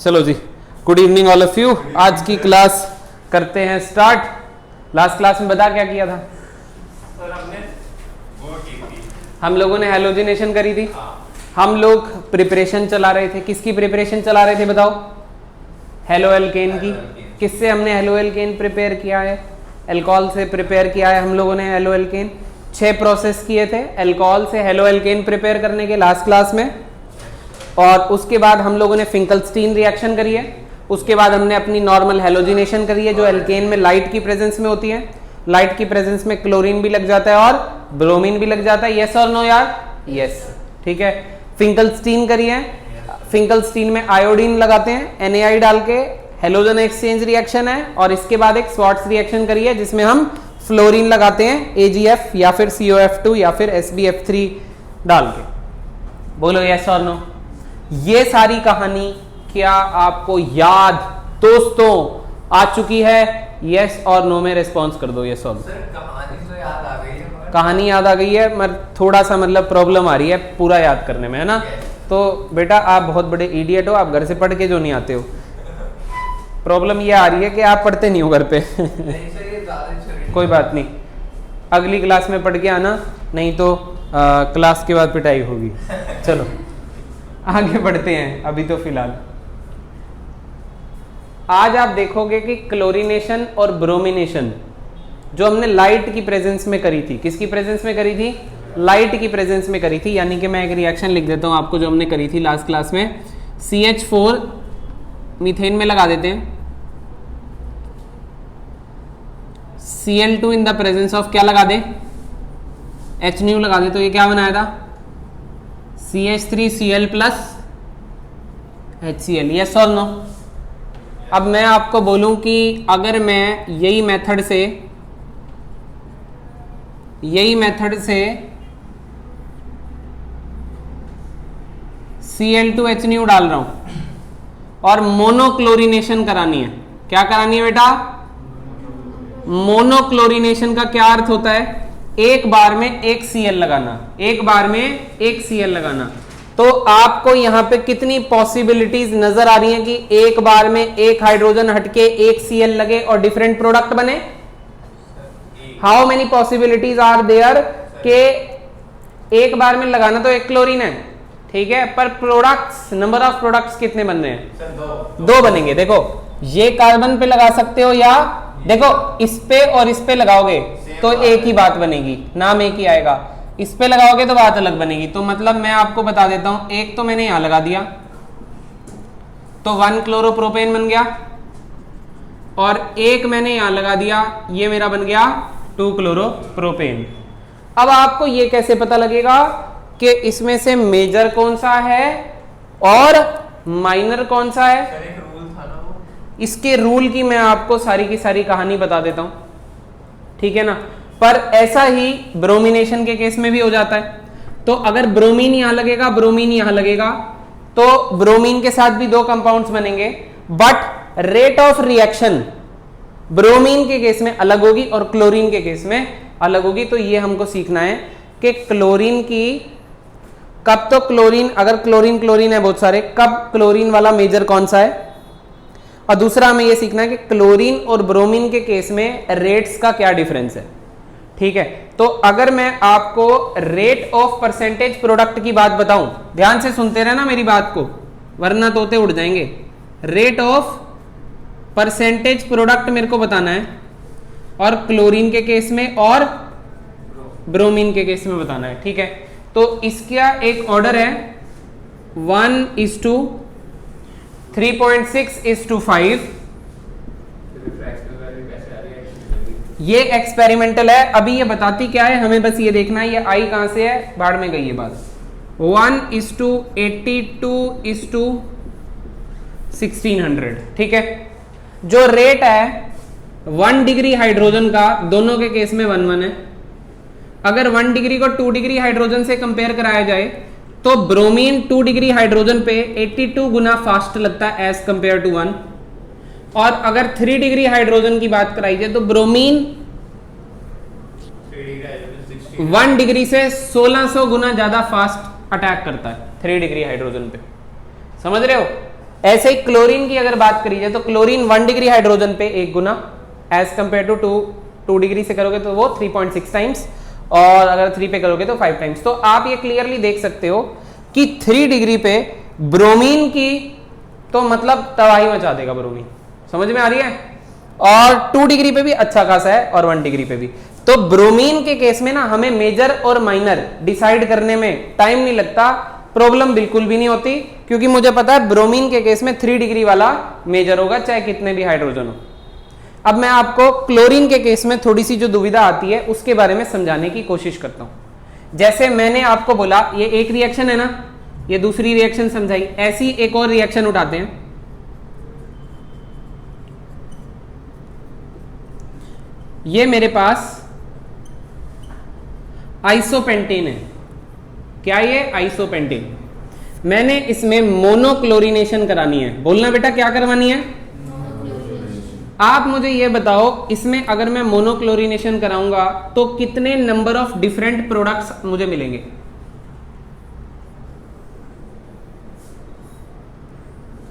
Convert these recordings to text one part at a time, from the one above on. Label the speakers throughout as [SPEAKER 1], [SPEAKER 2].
[SPEAKER 1] चलो जी, good evening all of you. आज की क्लास करते हैं स्टार्ट। लास्ट क्लास में बता क्या किया था
[SPEAKER 2] सर? हमने वो की थी,
[SPEAKER 1] हम लोगों ने हैलोजिनेशन करी थी। हम लोग प्रिपरेशन चला रहे थे। किसकी प्रिपरेशन चला रहे थे बताओ? हेलो एल्केन की। किससे हमने हेलो एल्केन प्रिपेयर किया है? एल्कोहल से प्रिपेयर किया है हम लोगों ने हेलो एल्केन। 6 प्रोसेस किए थे एल्कोहल से हेलो एल्केन प्रिपेयर करने के लास्ट क्लास में। और उसके बाद हम लोगों ने फिंकलस्टीन रिएक्शन करी है। उसके बाद हमने अपनी नॉर्मल हैलोजिनेशन करी है जो एल्केन में लाइट की प्रेजेंस में होती है। लाइट की प्रेजेंस में क्लोरीन भी लग जाता है और ब्रोमीन भी लग जाता है। यस और नो यार? यस। ठीक है। फिंकलस्टीन करी है। फिंकलस्टीन में आयोडीन लगाते हैं NaI डाल के, हेलोजन एक्सचेंज रिएक्शन है। और इसके बाद एक स्वार्ट्ज रिएक्शन करी है जिसमें हम फ्लोरीन लगाते हैं AgF या फिर COF2 या फिर SbF3 डाल के। बोलो यस और नो। ये सारी कहानी क्या आपको याद दोस्तों आ चुकी है? यस और नो में रिस्पॉन्स कर दो। यस और नो।
[SPEAKER 2] सर कहानी तो याद आ गई है,
[SPEAKER 1] कहानी याद आ गई है, मगर थोड़ा सा मतलब प्रॉब्लम आ रही है पूरा याद करने में, है ना? तो बेटा आप बहुत बड़े इडियट हो, आप घर से पढ़ के जो नहीं आते हो। प्रॉब्लम ये आ रही है कि आप पढ़ते नहीं हो घर पे।
[SPEAKER 2] नहीं सर ये ज़्यादा
[SPEAKER 1] कोई बात नहीं, अगली क्लास में पढ़ के आना, नहीं तो क्लास के बाद पिटाई होगी। चलो आगे बढ़ते हैं। अभी तो फिलहाल आज आप देखोगे कि क्लोरीनेशन और ब्रोमिनेशन जो हमने लाइट की प्रेजेंस में करी थी, किसकी प्रेजेंस में करी थी? लाइट की प्रेजेंस में करी थी। यानी कि मैं एक रिएक्शन लिख देता हूं आपको जो हमने करी थी लास्ट क्लास में। CH4 मीथेन में लगा देते हैं, Cl2 in the presence of क्या लगा दे? HNu लगा दे। तो ये क्या बनाया था? CH3Cl plus HCl। यस और नो? अब मैं आपको बोलूं कि अगर मैं यही मेथड से Cl2HNu डाल रहा हूं और मोनोक्लोरीनेशन करानी है। क्या करानी है बेटा? मोनोक्लोरीनेशन का क्या अर्थ होता है? एक बार में एक Cl लगाना, एक बार में एक Cl लगाना। तो आपको यहां पे कितनी पॉसिबिलिटीज नजर आ रही हैं कि एक बार में एक हाइड्रोजन हटके एक Cl लगे और डिफरेंट प्रोडक्ट बने? How many possibilities are there के एक बार में लगाना तो एक क्लोरीन है, ठीक है, पर प्रोडक्ट्स, नंबर ऑफ प्रोडक्ट्स कितने बन रहे हैं?
[SPEAKER 2] सर
[SPEAKER 1] दो बनेंगे। देखो ये कार्बन पे लगा सकते हो या देखो इस पे और इस पे लगाओगे तो एक ही बात बनेगी, नाम एक ही आएगा। इस पे लगाओगे तो बात अलग बनेगी। तो मतलब मैं आपको बता देता हूं, एक तो मैंने यहां लगा दिया तो 1 क्लोरोप्रोपेन बन गया, और एक मैंने यहां लगा दिया, ये मेरा बन गया 2 क्लोरोप्रोपेन। अब आपको ये कैसे पता लगेगा कि इसमें से मेजर कौन सा है और माइनर कौन सा है?
[SPEAKER 2] सर एक रूल था ना वो,
[SPEAKER 1] इसके रूल की मैं आपको सारी की सारी कहानी बता देता हूं, ठीक है ना? पर ऐसा ही ब्रोमिनेशन के केस में भी हो जाता है। तो अगर ब्रोमीन यहां लगेगा, ब्रोमीन यहां लगेगा, तो ब्रोमीन के साथ भी 2 कंपाउंड्स बनेंगे, but rate of reaction bromine के केस में अलग होगी और क्लोरीन के केस में अलग होगी। तो ये हमको सीखना है कि क्लोरीन की कब तो क्लोरीन, अगर क्लोरीन है बहुत सारे, कब क्लोरीन वाला मेजर कौन सा है? और दूसरा हमें यह सीखना है कि क्लोरीन और ब्रोमीन के केस में रेट्स का क्या डिफरेंस है, ठीक है? तो अगर मैं आपको रेट ऑफ परसेंटेज प्रोडक्ट की बात बताऊं, ध्यान से सुनते रहना मेरी बात को वरना तोते उड़ जाएंगे। रेट ऑफ परसेंटेज प्रोडक्ट मेरे को बताना है, और क्लोरीन के केस में और ब्रोमीन के केस में बताना है, ठीक है? तो इसका एक ऑर्डर है 1:3.6:5। ये एक्सपेरिमेंटल है, अभी ये बताती क्या है हमें बस ये देखना है, ये आई कहां से है, बाढ़ में गई है बात। 1:82:1600, ठीक है? जो रेट है 1 डिग्री हाइड्रोजन का, दोनों के केस में 1:1 है। अगर 1 डिग्री को 2 डिग्री हाइड्रोजन से कंपेयर कराया जाए तो ब्रोमीन 2 डिग्री हाइड्रोजन पे 82 गुना फास्ट लगता है एज कंपेयर टू 1। और अगर 3 डिग्री हाइड्रोजन की बात कराई जाए तो ब्रोमीन 1 डिग्री से 1600 गुना ज्यादा फास्ट अटैक करता है 3 डिग्री हाइड्रोजन पे। समझ रहे हो? ऐसे ही क्लोरीन की अगर बात करी जाए तो क्लोरीन 1 डिग्री हाइड्रोजन पे 1 गुना, एज कंपेयर टू 2 डिग्री से करोगे तो वो 3.6 टाइम्स, और अगर 3 पे करोगे तो 5 टाइम्स। तो आप ये क्लियरली देख सकते हो कि 3 डिग्री पे ब्रोमीन की तो मतलब तबाही मचा देगा ब्रोमीन, समझ में आ रही है। और 2 डिग्री पे भी अच्छा खासा है और 1 डिग्री पे भी। तो ब्रोमीन के केस में ना हमें मेजर और माइनर डिसाइड करने में टाइम नहीं लगता, प्रॉब्लम बिल्कुल भी नहीं होती, क्योंकि मुझे पता है ब्रोमीन के केस में 3 डिग्री वाला मेजर होगा चाहे कितने भी हाइड्रोजन हो। अब मैं आपको क्लोरीन के केस में थोड़ी सी जो दुविधा आती है उसके बारे में समझाने की कोशिश करता हूं। जैसे मैंने आपको बोला ये एक रिएक्शन है ना, ये दूसरी रिएक्शन समझाई, ऐसी एक और रिएक्शन उठाते हैं। ये मेरे पास आइसोपेंटेन है, क्या ये आइसोपेंटेन। मैंने इसमें मोनोक्लोरिनेशन करानी है, बोलना बेटा क्या करवानी है। आप मुझे ये बताओ इसमें अगर मैं मोनोक्लोरिनेशन कराऊंगा तो कितने नंबर ऑफ डिफरेंट प्रोडक्ट्स मुझे मिलेंगे।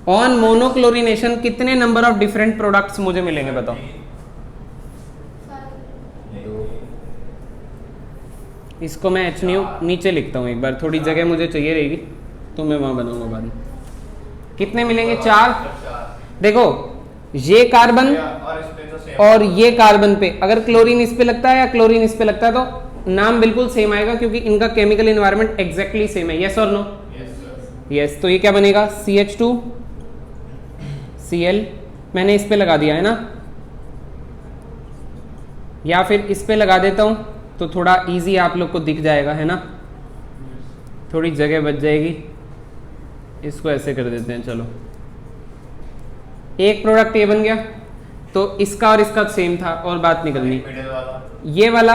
[SPEAKER 1] ऑन मोनोक्लोरिनेशन कितने नंबर ऑफ डिफरेंट प्रोडक्ट्स मुझे मिलेंगे बताओ। इसको मैं HNO नीचे लिखता हूं, एक बार थोड़ी जगह मुझे चाहिए रहेगी तो मैं वहां बनाऊंगा बाद में। कितने मिलेंगे 4। देखो ये कार्बन और ये कार्बन पे अगर क्लोरीन इस पे लगता है या क्लोरीन इस पे लगता है तो नाम बिल्कुल सेम आएगा, क्योंकि इनका केमिकल एनवायरनमेंट एग्जैक्टली सेम है। यस और नो। यस, तो ये क्या बनेगा CH2 Cl। मैंने इस पे लगा दिया है ना, या फिर इस पे लगा देता हूं तो थोड़ा इजी आप लोग को दिख जाएगा, है ना, थोड़ी जगह बच जाएगी। इसको ऐसे कर देते हैं, चलो एक प्रोडक्ट ये बन गया, तो इसका और इसका सेम था और बात नहीं करनी। ये वाला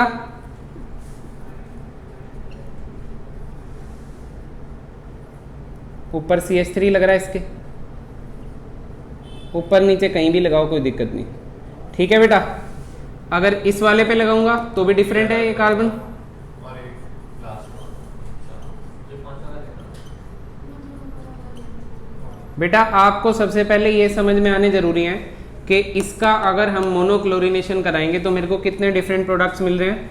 [SPEAKER 1] ऊपर CH3 लग रहा है, इसके ऊपर नीचे कहीं भी लगाओ कोई दिक्कत नहीं, ठीक है बेटा। अगर इस वाले पे लगाऊंगा तो भी डिफरेंट है ये कार्बन। बेटा आपको सबसे पहले ये समझ में आने जरूरी है कि इसका अगर हम मोनोक्लोरिनेशन कराएंगे तो मेरे को कितने डिफरेंट प्रोडक्ट्स मिल रहे हैं।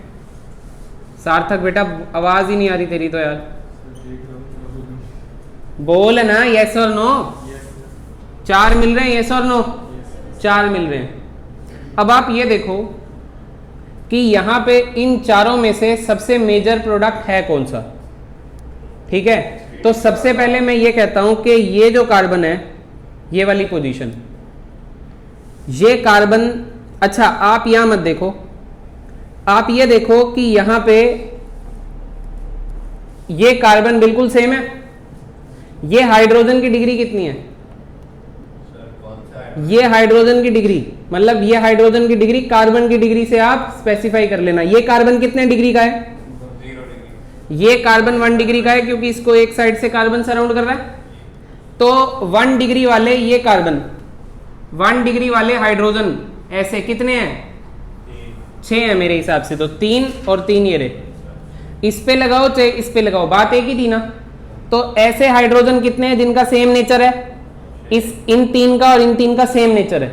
[SPEAKER 1] सार्थक बेटा आवाज ही नहीं आ रही तेरी तो यार, बोल ना यस और नो। 4 मिल रहे हैं, यस और नो, 4 मिल रहे हैं। अब आप ये देखो कि यहां पे इन चारों में से सबसे मेजर प्रोडक्ट है कौन सा, ठीक है। तो सबसे पहले मैं ये कहता हूं कि ये जो कार्बन है, ये वाली पोजीशन, ये कार्बन, अच्छा आप यहां मत देखो, आप ये देखो कि यहां पे ये कार्बन बिल्कुल सेम है। ये हाइड्रोजन की डिग्री कितनी है, ये हाइड्रोजन की डिग्री, मतलब ये हाइड्रोजन की डिग्री कार्बन की डिग्री से आप स्पेसिफाई कर लेना। ये कार्बन कितने डिग्री का है, ये कार्बन 1 डिग्री का है, क्योंकि इसको एक साइड से कार्बन सराउंड कर रहा है। तो 1 डिग्री वाले ये कार्बन, 1 डिग्री वाले हाइड्रोजन ऐसे कितने हैं, 6 है मेरे हिसाब से। तो 3 और 3 ये रहे, इस पे लगाओ चाहे इस पे लगाओ, बात एक ही थी ना। तो ऐसे हाइड्रोजन कितने हैं जिनका सेम नेचर है, इन 3 का और इन 3 का सेम नेचर है।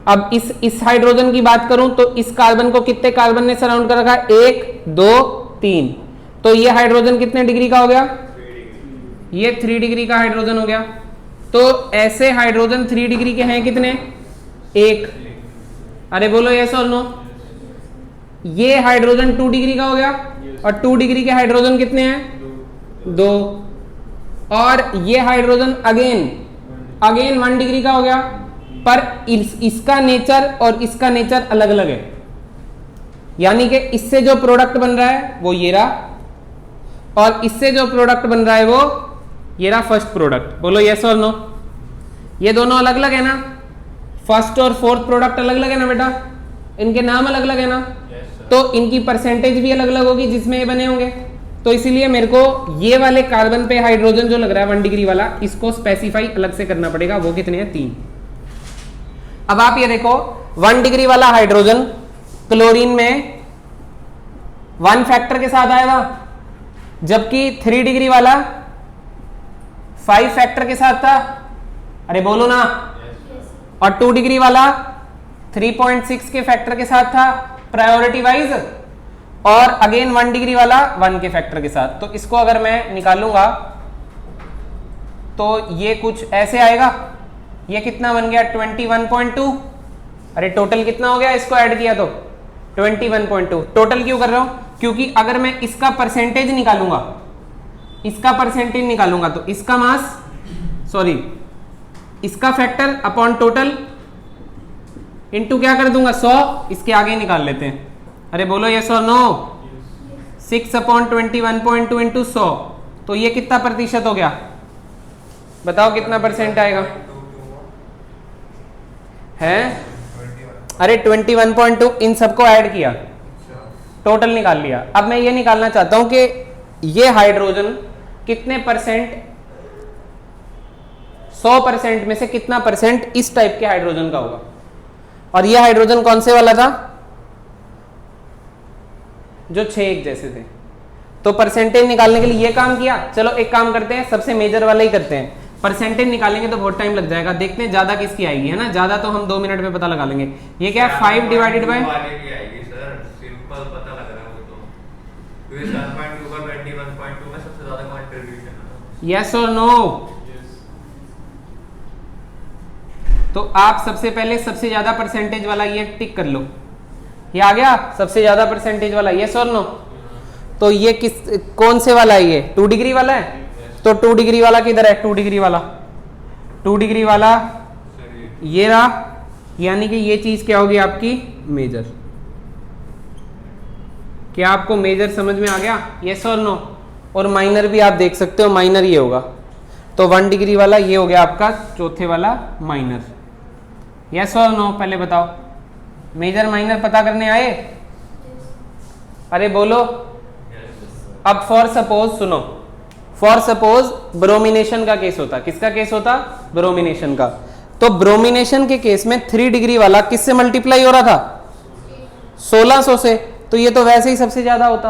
[SPEAKER 1] अब इस हाइड्रोजन की बात करूं तो इस कार्बन को कितने कार्बन ने सराउंड कर रखा है, 1 2 3। तो ये हाइड्रोजन कितने डिग्री का हो गया, ये 3 डिग्री का हाइड्रोजन हो गया। तो ऐसे हाइड्रोजन 3 डिग्री के हैं कितने, 1। अरे बोलो यस और नो। ये हाइड्रोजन 2 डिग्री का हो गया, और 2 डिग्री के हाइड्रोजन कितने हैं, 2। और ये हाइड्रोजन अगेन 1 डिग्री का हो गया, पर इसका नेचर और इसका नेचर अलग अलग है। यानी कि इससे जो प्रोडक्ट बन रहा है वो ये रहा, और इससे जो प्रोडक्ट बन रहा है वो ये रहा फर्स्ट प्रोडक्ट। बोलो यस और नो। ये दोनों अलग अलग है ना, फर्स्ट और फोर्थ प्रोडक्ट अलग अलग है ना बेटा, इनके नाम अलग अलग है ना। तो इनकी परसेंटेज भी अलग अलग होगी जिसमें ये बने होंगे। तो इसीलिए मेरे को ये वाले कार्बन पे हाइड्रोजन जो लग रहा है 1 डिग्री वाला, इसको स्पेसिफाई अलग से करना पड़ेगा। वो कितने हैं, 3। अब आप ये देखो 1 डिग्री वाला हाइड्रोजन क्लोरीन में 1 फैक्टर के साथ आएगा, जबकि 3 डिग्री वाला 5 फैक्टर के साथ था। अरे बोलो ना। और 2 डिग्री वाला 3.6 के फैक्टर के साथ था प्रायोरिटी वाइज, और अगेन 1 डिग्री वाला 1 के फैक्टर के साथ। तो इसको अगर मैं निकालूंगा तो ये कुछ ऐसे आएगा। ये कितना बन गया 21.2। अरे टोटल कितना हो गया इसको ऐड किया तो 21.2। टोटल क्यों कर रहा हूं? क्योंकि अगर मैं इसका परसेंटेज निकालूंगा, तो इसका मास, सॉरी इसका फैक्टर अपॉन टोटल इनटू क्या कर दूंगा 100। इसके आगे निकाल लेते हैं। अरे बोलो यस और नो। 6/21.2 इंटू 100, तो ये कितना प्रतिशत हो गया? बताओ कितना परसेंट आएगा? है अरे 21.2 इन सबको ऐड किया, टोटल निकाल लिया। अब मैं ये निकालना चाहता हूं कि ये हाइड्रोजन कितने परसेंट, 100% में से कितना परसेंट इस टाइप के हाइड्रोजन का होगा। और ये हाइड्रोजन कौन से वाला था? जो 6 एक जैसे थे। तो परसेंटेज निकालने के लिए ये काम किया। चलो एक काम करते हैं, सबसे मेजर वाला ही करते हैं। परसेंटेज निकालेंगे तो बहुत टाइम लग जाएगा। देखते हैं ज्यादा किसकी आएगी, है ना। ज्यादा तो हम 2 मिनट में पता लगा लेंगे। ये क्या है 5 डिवाइडेड बाय,
[SPEAKER 2] सिंपल पता लग रहा है वो तो, क्योंकि 7.2 का 21.2 में सबसे ज्यादा कंट्रीब्यूशन है।
[SPEAKER 1] यस और नो? तो आप सबसे पहले सबसे ज्यादा परसेंटेज वाला ये टिक कर लो। ये आ गया सबसे ज्यादा परसेंटेज वाला, यस और नो? तो ये कौन से वाला है? ये 2 डिग्री वाला है। तो 2 डिग्री वाला किधर है? 2 डिग्री वाला, 2 डिग्री वाला ये रहा। यानी कि ये चीज क्या होगी आपकी मेजर। क्या आपको मेजर समझ में आ गया? यस और नो? और माइनर भी आप देख सकते हो, माइनर ये होगा। तो 1 डिग्री वाला ये हो गया आपका चौथे वाला माइनर। यस और नो? पहले बताओ। मेजर माइनर पता करने आए? अरे बोलो। अब फॉर सपोज सुनो, फॉर सपोज ब्रोमिनेशन का केस होता। किसका केस होता? ब्रोमिनेशन का। तो ब्रोमिनेशन के केस में 3 डिग्री वाला किससे मल्टीप्लाई हो रहा था? 1600 से। तो ये तो वैसे ही सबसे ज्यादा होता।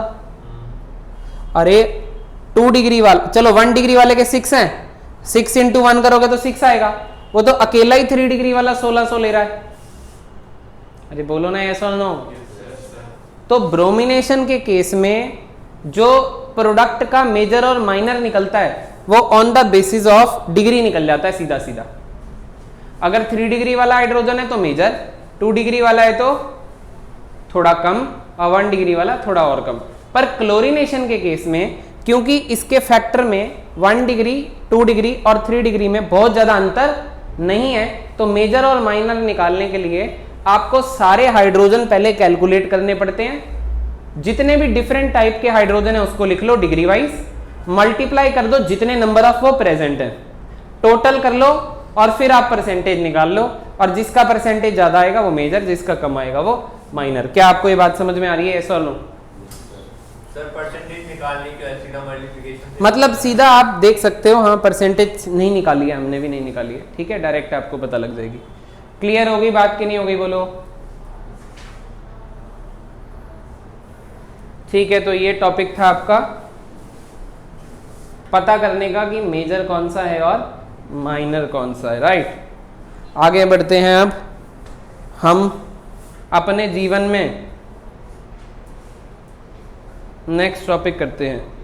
[SPEAKER 1] अरे 2 डिग्री वाला, चलो 1 डिग्री वाले के 6 हैं, 6 इंटू 1 करोगे तो 6 आएगा। वो तो अकेला ही 3 डिग्री वाला 1600 ले रहा है। अरे बोलो ना यस और नो? तो ब्रोमिनेशन के केस में जो प्रोडक्ट का मेजर और माइनर निकलता है वो on the basis of degree निकल जाता है सीधा सीधा। अगर 3 डिग्री वाला हाइड्रोजन है तो मेजर, 2 डिग्री वाला है तो थोड़ा कम, और 1 डिग्री वाला थोड़ा और कम। पर क्लोरीनेशन के केस में क्योंकि इसके फैक्टर में 1 डिग्री, 2 डिग्री और 3 डिग्री में बहुत ज्यादा अंतर नहीं है, तो मेजर और माइनर निकालने के लिए आपको सारे हाइड्रोजन पहले कैलकुलेट करने पड़ते हैं। जितने भी डिफरेंट टाइप के हाइड्रोजन है उसको लिख लो डिग्री वाइज, मल्टीप्लाई कर दो जितने नंबर ऑफ वो प्रेजेंट है, टोटल कर लो और फिर आप परसेंटेज निकाल लो। और जिसका परसेंटेज ज्यादा आएगा वो मेजर, जिसका कम आएगा वो माइनर। क्या आपको ये बात समझ में आ रही है? यस और नो?
[SPEAKER 2] सर परसेंटेज निकालने के सीधा मल्टीप्लिकेशन,
[SPEAKER 1] मतलब सीधा आप देख सकते हो। हाँ परसेंटेज नहीं निकाली है, हमने भी नहीं निकाली है। ठीक है, डायरेक्ट आपको पता लग जाएगी। क्लियर होगी बात कि नहीं होगी? बोलो। ठीक है, तो ये टॉपिक था आपका पता करने का कि मेजर कौन सा है और माइनर कौन सा है। राइट, आगे बढ़ते हैं। अब हम अपने जीवन में नेक्स्ट टॉपिक करते हैं।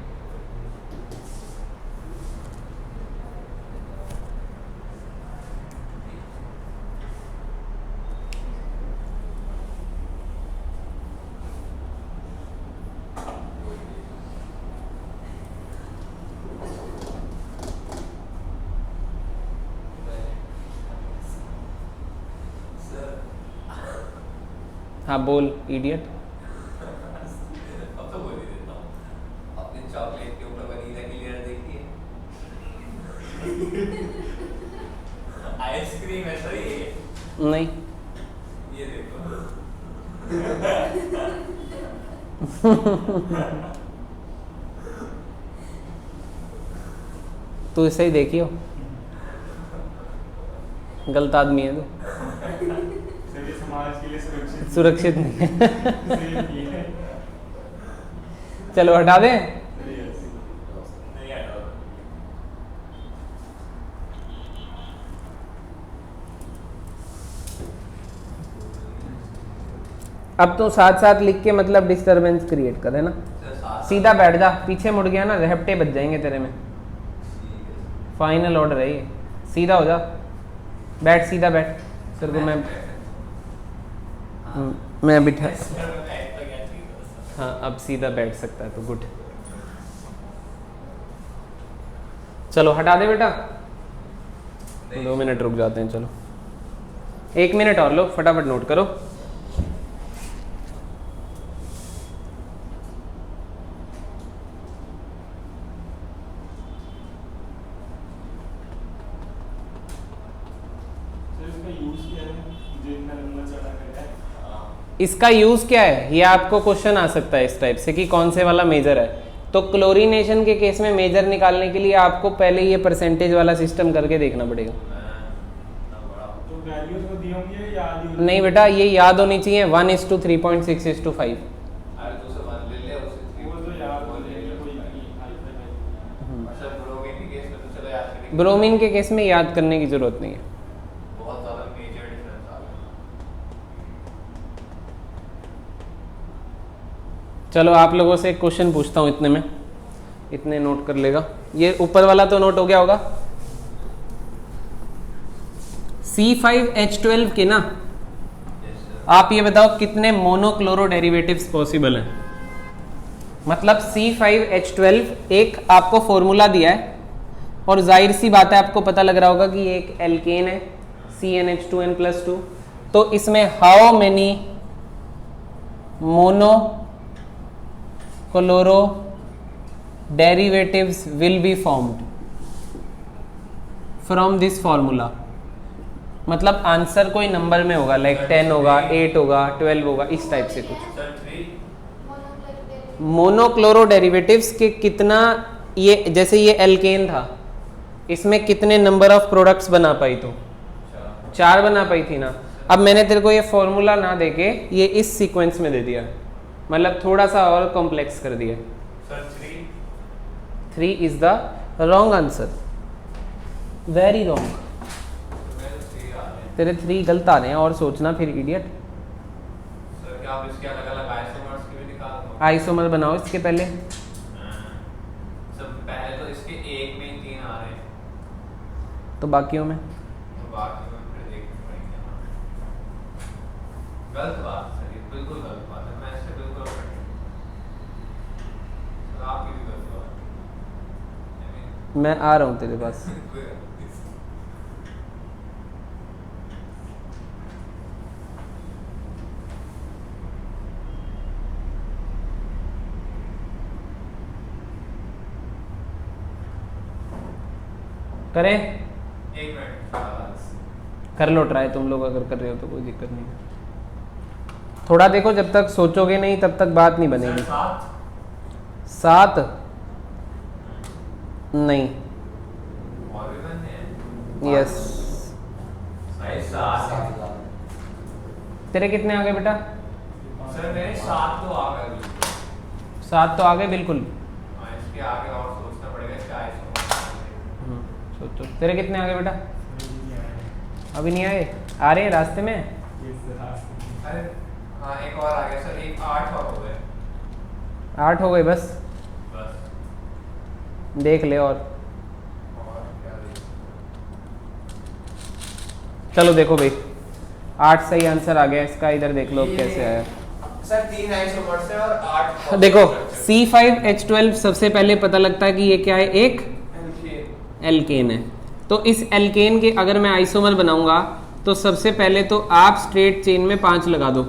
[SPEAKER 1] हाँ बोल इडियट।
[SPEAKER 2] अब तो बोल ही देता हूँ। अपने चॉकलेट के ऊपर वनीला की लेयर देखी है? आइसक्रीम है सर ये?
[SPEAKER 1] नहीं।
[SPEAKER 2] ये देखो।
[SPEAKER 1] तू इसे ही देखियो, गलत आदमी है तू।
[SPEAKER 3] समाज के लिए
[SPEAKER 1] सुरक्षित नहीं है। चलो हटा दें।
[SPEAKER 2] नहीं हटाओ।
[SPEAKER 1] अब तो साथ साथ लिख के मतलब डिस्टरबेंस क्रिएट करे ना। सीधा बैठ जा, पीछे मुड़ गया ना रेहपटे बच जाएंगे तेरे में। फाइनल ऑर्डर है ये, सीधा हो जा, बैठ, सीधा बैठ। तेरे को मैं बिठा, हाँ अब सीधा बैठ सकता है तो गुड। चलो हटा दे बेटा, 2 मिनट रुक जाते हैं। चलो 1 मिनट और लो, फटाफट नोट करो। इसका यूज क्या है, ये आपको क्वेश्चन आ सकता है इस टाइप से कि कौन से वाला मेजर है। तो क्लोरीनेशन के केस में मेजर निकालने के लिए आपको पहले ये परसेंटेज वाला सिस्टम करके देखना पड़ेगा।
[SPEAKER 3] तो वैल्यूज को दी होंगी या याद ही
[SPEAKER 1] नहीं बेटा, ये याद होनी चाहिए 1:3.6:5। ब्रोमीन के केस में याद करने की जरूरत नहीं है। चलो आप लोगों से एक क्वेश्चन पूछता हूँ, इतने में, इतने नोट कर लेगा। ये ऊपर वाला तो नोट हो गया होगा। C5H12 के ना आप ये बताओ कितने मोनोक्लोरो डेरिवेटिव्स पॉसिबल हैं। मतलब C5H12 एक आपको फॉर्मूला दिया है और जाहिर सी बात है आपको पता लग रहा होगा कि एक एल्केन है CnH2n+2। तो इसमें how many monochloro derivatives will be formed from this formula. मतलब आंसर कोई नंबर में होगा, लाइक 10 होगा, 8 होगा, 12 होगा, इस टाइप से कुछ। मोनोक्लोरो डेरिवेटिव्स के कितना, ये जैसे ये एल्केन था, इसमें कितने नंबर ऑफ प्रोडक्ट्स बना पाई तो 4 बना पाई थी ना। अब मैंने तेरे को ये फॉर्मूला ना देके ये इस सीक्वेंस में दे दिया, मतलब थोड़ा सा और कॉम्प्लेक्स कर दिया। 3 is the wrong answer, very wrong. तेरे 3 गलत आ रहे हैं, और सोचना फिर इडियट। आइसोमर बनाओ इसके पहले।
[SPEAKER 2] पहले तो इसके एक में ही 3 आ रहे हैं,
[SPEAKER 1] तो बाकियों में
[SPEAKER 2] तो बाकी में फिर देखना पड़ेगा। गलत बात सर, ये बिल्कुल गलत बात है। मैं इससे बिल्कुल आपकी भी गलत बात है।
[SPEAKER 1] मैं आ रहा हूँ तेरे पास। करें,
[SPEAKER 2] 1 मिनट
[SPEAKER 1] कर लो ट्राई, तुम लोग अगर कर रहे हो तो कोई दिक्कत नहीं। थोड़ा देखो, जब तक सोचोगे नहीं तब तक बात नहीं बनेगी। 7 नहीं, यस। तेरे कितने आ गए बेटा?
[SPEAKER 2] सर मेरे 7 तो आ गए।
[SPEAKER 1] 7 तो आ गए बिल्कुल।
[SPEAKER 2] इसके आगे और सोचना पड़ेगा।
[SPEAKER 1] सोचो तेरे कितने आ गए बेटा? अभी नहीं आए, आ रहे हैं रास्ते में।
[SPEAKER 2] अरे हाँ, एक और आ गया सर, 8 और हो गए।
[SPEAKER 1] 8 हो गए बस, देख ले। और
[SPEAKER 2] क्या
[SPEAKER 1] चलो देखो भाई, 8 सही आंसर आ गया इसका। इधर देख लो अब कैसे आया
[SPEAKER 2] सर। 3 आइसोमर्स है और 8
[SPEAKER 1] देखो। C5H12 सबसे पहले पता लगता है कि ये क्या है, एक एल्केन है। तो इस एल्केन के अगर मैं आइसोमर बनाऊंगा तो सबसे पहले तो आप स्ट्रेट चेन में 5 लगा दो।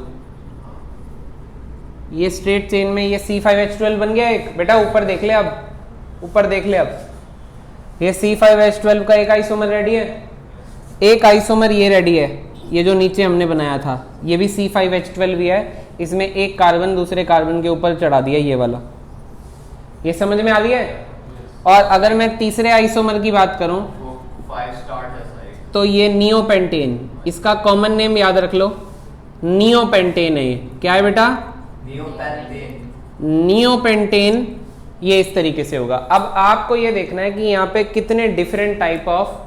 [SPEAKER 1] ये स्ट्रेट चेन में ये C5H12 बन गया एक। बेटा ऊपर देख ले, अब ऊपर देख ले। अब ये C5H12 का एक आइसोमर रेडी है, एक आइसोमर ये रेडी है, ये जो नीचे हमने बनाया था ये भी C5H12 भी है। इसमें एक कार्बन दूसरे कार्बन के ऊपर चढ़ा दिया ये वाला। ये समझ में आ गया है। और अगर मैं तीसरे आइसोमर की बात करूं
[SPEAKER 2] 5 स्टार जैसा है,
[SPEAKER 1] तो ये नियोपेंटेन, इसका कॉमन नेम याद रख लो, नियोपेंटेन है। ये क्या है बेटा? नियोपेंटेन। ये इस तरीके से होगा। अब आपको ये देखना है कि यहाँ पे कितने different type of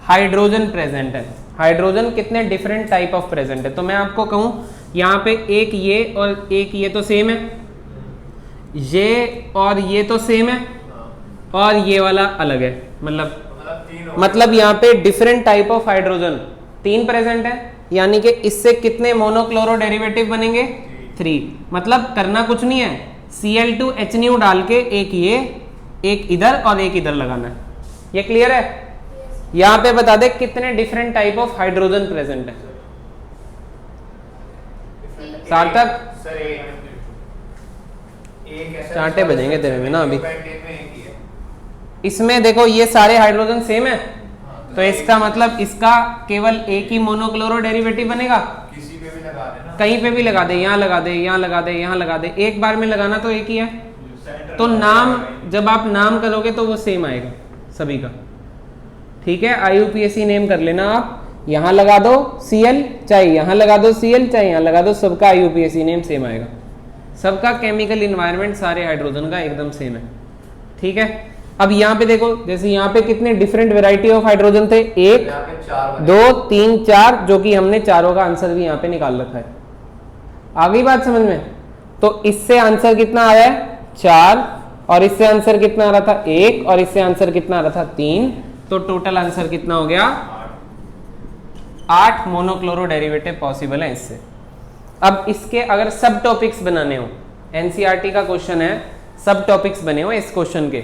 [SPEAKER 1] hydrogen present है। हाइड्रोजन कितने डिफरेंट टाइप ऑफ प्रेजेंट है। तो मैं आपको कहूँ यहाँ पे एक ये और एक ये तो सेम है, ये और ये तो सेम है, और ये वाला अलग है, मतलब यहाँ पे different type of hydrogen 3 present है, यानी कि इससे कितने मोनोक्लोरो डेरिवेटिव बनेंगे 3। मतलब करना कुछ नहीं है, Cl2H डाल के एक ये एक इधर और एक इधर लगाना है। ये क्लियर है? यहाँ पे बता दे कितने different type of hydrogen present है सार्थक। चांटे बजेंगे तेरे में ना अभी। इसमें देखो ये सारे हाइड्रोजन सेम है, तो इसका मतलब इसका केवल एक ही मोनोक्लोरो डेरिवेटिव बनेगा।
[SPEAKER 2] किसी पे भी लगा देना,
[SPEAKER 1] कहीं पे भी लगा दे, यहाँ लगा दे, यहाँ लगा दे, यहाँ लगा दे, एक बार में लगाना तो एक ही है। तो नाम जब आप नाम करोगे तो वो सेम आएगा सभी का, ठीक है। IUPAC नेम कर लेना आप, यहाँ लगा दो Cl, चाहे यहाँ लगा दो Cl, चाहे यहाँ लगा दो, सबका IUPAC नेम सेम आएगा। सबका केमिकल इन्वायरमेंट सारे हाइड्रोजन का एकदम सेम है, ठीक है। अब यहाँ पे देखो, जैसे यहाँ पे कितने डिफरेंट वेराइटी ऑफ हाइड्रोजन थे, 1 2 3 4, जो कि हमने चारों का आंसर भी यहाँ पे निकाल रखा है। आ गई बात समझ में? तो इससे आंसर कितना आया है 4, और इससे आंसर कितना आ रहा था 1, और इससे आंसर कितना आ रहा था 3, तो टोटल आंसर कितना हो गया 8 मोनोक्लोरो डेरिवेटिव पॉसिबल है इससे। अब इसके अगर सब टॉपिक्स बनाने हो, NCERT का क्वेश्चन है, सब टॉपिक्स बने हो इस क्वेश्चन के,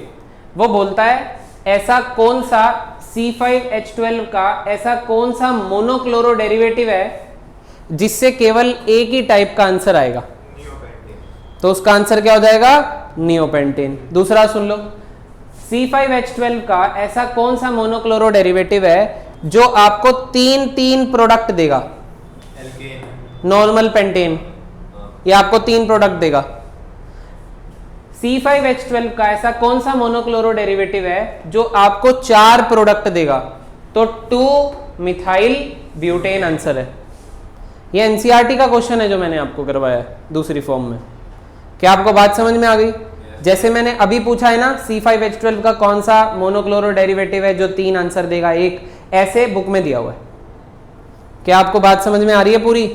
[SPEAKER 1] वो बोलता है ऐसा कौन सा C5H12 का ऐसा कौन सा मोनोक्लोरो डेरिवेटिव है जिससे केवल एक ही टाइप का आंसर आएगा, तो उसका आंसर क्या हो जाएगा नियोपेंटेन। दूसरा सुन लो, C5H12 का ऐसा कौन सा मोनोक्लोरो डेरिवेटिव है जो आपको 3 प्रोडक्ट देगा, नॉर्मल पेंटेन, ये आपको 3 प्रोडक्ट देगा। C5H12 का ऐसा कौन सा मोनोक्लोरो डेरिवेटिव है जो आपको 4 प्रोडक्ट देगा, तो 2 मिथाइल ब्यूटेन आंसर है। ये NCERT का क्वेश्चन है जो मैंने आपको करवाया है दूसरी फॉर्म में। क्या आपको बात समझ में आ गई? जैसे मैंने अभी पूछा है ना C5H12 का कौन सा मोनोक्लोरो डेरिवेटिव है जो 3 आंसर देगा, एक ऐसे बुक में दिया हुआ है। क्या आपको बात समझ में आ रही है पूरी?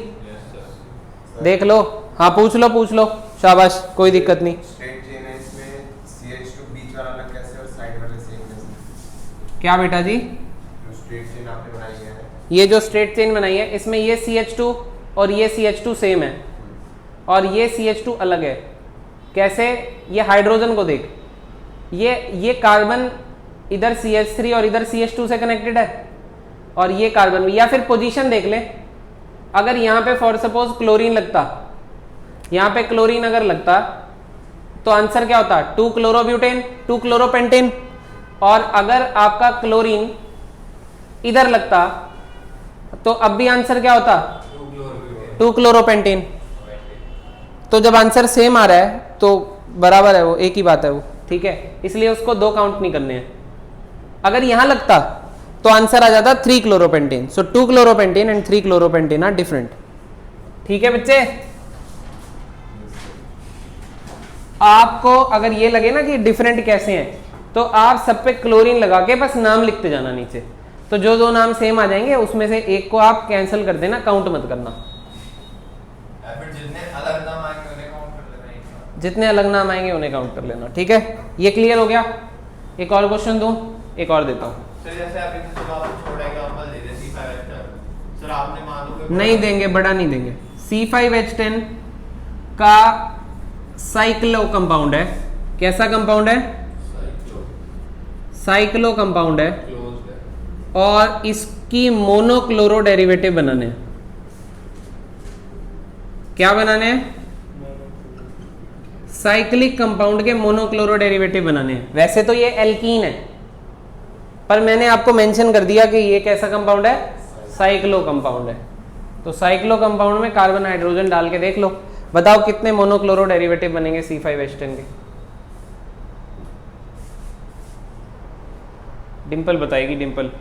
[SPEAKER 1] देख लो, हाँ पूछ लो, शाबाश, कोई दिक्कत नहीं। क्या बेटा जी?
[SPEAKER 4] स्ट्रेट चेन आपने बनाई है,
[SPEAKER 1] ये जो स्ट्रेट चेन बनाई है इसमें ये CH2 और ये CH2 सेम है और ये CH2 अलग है। कैसे? ये हाइड्रोजन को देख, ये कार्बन इधर CH3 और इधर CH2 से कनेक्टेड है, और ये कार्बन भी। या फिर पोजीशन देख ले, अगर यहाँ पे फॉर सपोज क्लोरीन लगता, यहाँ पे क्लोरीन अगर लगता तो आंसर क्या होता 2 क्लोरोब्यूटेन 2 क्लोरोपेंटेन, और अगर आपका क्लोरीन इधर लगता तो अब भी आंसर क्या होता 2 क्लोरोपेंटेन। तो जब आंसर सेम आ रहा है तो बराबर है, वो एक ही बात है वो, ठीक है। इसलिए उसको 2 काउंट नहीं करने हैं। अगर यहां लगता तो आंसर आ जाता 3 क्लोरोपेंटेन। सो 2 क्लोरोपेंटेन एंड 3 क्लोरोपेंटेन आर डिफरेंट, ठीक है बच्चे। आपको अगर ये लगे ना कि डिफरेंट कैसे हैं, तो आप सब पे क्लोरीन लगा के बस नाम लिखते जाना नीचे, तो जो 2 नाम सेम आ जाएंगे उसमें से एक को आप कैंसिल कर देना, काउंट मत करना। जितने अलग नाम आएंगे उन्हें काउंट कर लेना, ठीक है। ये क्लियर हो गया? एक और क्वेश्चन दूं, एक और देता हूं। नहीं देंगे, बड़ा नहीं देंगे। C5H10 का साइक्लो कंपाउंड है। कैसा कंपाउंड है? साइक्लो कंपाउंड है, और इसकी मोनोक्लोरो डेरिवेटिव बनाने हैं। क्या बनाने हैं? साइक्लिक कंपाउंड के मोनोक्लोरो डेरिवेटिव बनाने हैं। वैसे तो ये एल्कीन है, पर मैंने आपको मेंशन कर दिया कि ये कैसा कंपाउंड है, साइक्लो कंपाउंड है। तो साइक्लो कंपाउंड में कार्बन हाइड्रोजन डाल के देख लो, बताओ कितने मोनोक्लोरो डेरिवेटिव बनेंगे C5H10 के। डिंपल बताएगी, डिंपल।